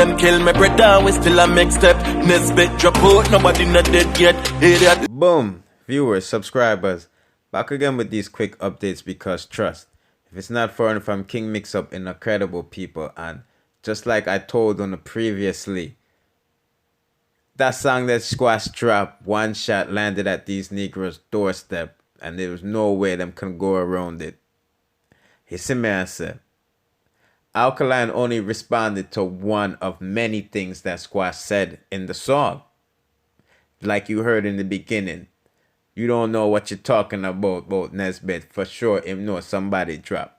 them kill me brother, we still a make step. Nesbet drop out, nobody not dead yet. Idiot. Boom, viewers, subscribers, back again with these quick updates because trust, if it's not foreign from King Mix-Up in Incredible People, and just like I told on the previously, that song that Squash dropped, one shot landed at these Negroes' doorstep, and there was no way them can go around it. He see me and said, Alkaline only responded to one of many things that Squash said in the song. Like you heard in the beginning, you don't know what you're talking about Nesbet. For sure, him know somebody dropped.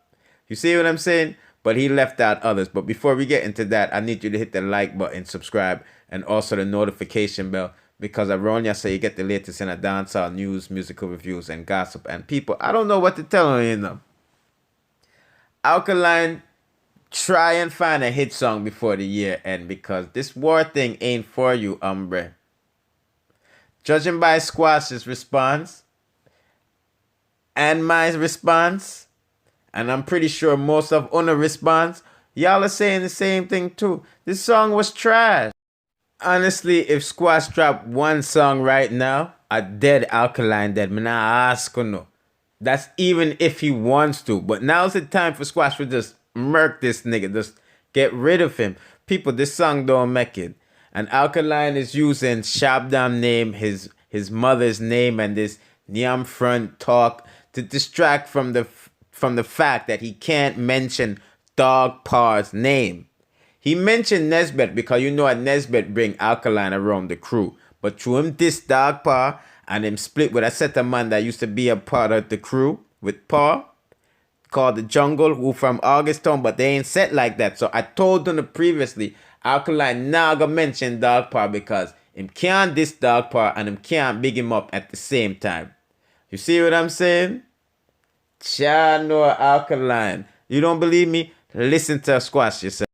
You see what I'm saying? But he left out others. But before we get into that, I need you to hit the like button, subscribe, and also the notification bell. Because around you say you get the latest in a dancehall news, musical reviews, and gossip. And people, I don't know what to tell you now. Alkaline, try and find a hit song before the year end, because this war thing ain't for you, hombre. Judging by Squash's response and my response, and I'm pretty sure most of Una's response, y'all are saying the same thing too. This song was trash. Honestly, if Squash dropped one song right now, a dead Alkaline dead, man, I ask no. That's even if he wants to. But now's the time for Squash to just murk this nigga. Just get rid of him. People, this song don't make it. And Alkaline is using Shabdam name, his mother's name, and this Niam front talk to distract from the fact that he can't mention Dog Par's name. He mentioned Nesbet because you know what Nesbet bring Alkaline around the crew. But through him this Dog Pa and him split with a set of man that used to be a part of the crew with Pa called the Jungle, who from Augusttown, but they ain't set like that. So I told them previously, Alkaline now gonna mention Dog Pa because him can't diss Dog Pa and him can't big him up at the same time. You see what I'm saying? Chano Alkaline. You don't believe me? Listen to Squash yourself.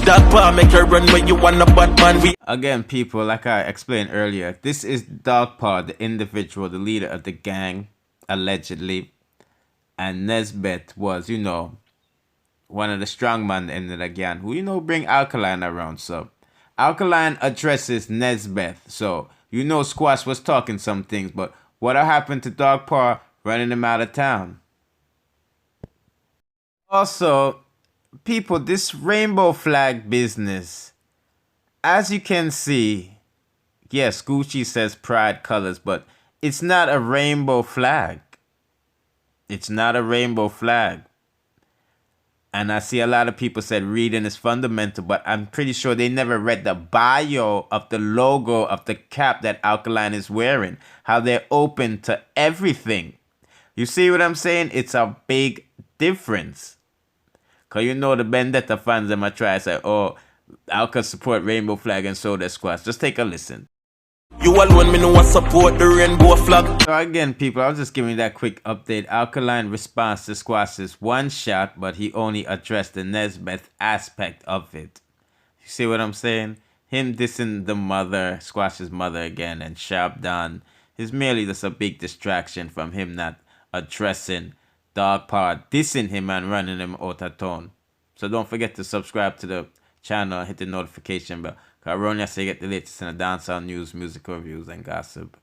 Dog Pa make her run when you want a bad man. Again, people, like I explained earlier, this is Dog Pa, the individual, the leader of the gang, allegedly. And Nesbet was, you know, one of the strongmen in the gang who, you know, bring Alkaline around. So Alkaline addresses Nesbet. So, you know, Squash was talking some things, but what happened to Dog Pa running him out of town? Also, people, this rainbow flag business, as you can see, yes, Gucci says pride colors, but it's not a rainbow flag. It's not a rainbow flag. And I see a lot of people said reading is fundamental, but I'm pretty sure they never read the bio of the logo of the cap that Alkaline is wearing. How they're open to everything. You see what I'm saying? It's a big difference. Because you know the Vendetta fans, them might try to say, oh, Alka support rainbow flag and so does Squash. Just take a listen. You alone, me know what support the rainbow flag. So again, people, I was just giving you that quick update. Alkaline response to Squash's one shot, but he only addressed the Nesbet aspect of it. You see what I'm saying? Him dissing the mother, Squash's mother again, and Shabdan is merely just a big distraction from him not addressing Dog Pa, dissing him and running him out of town. So don't forget to subscribe to the channel and hit the notification bell. Because around here, so you get the latest in the dancehall news, musical reviews, and gossip.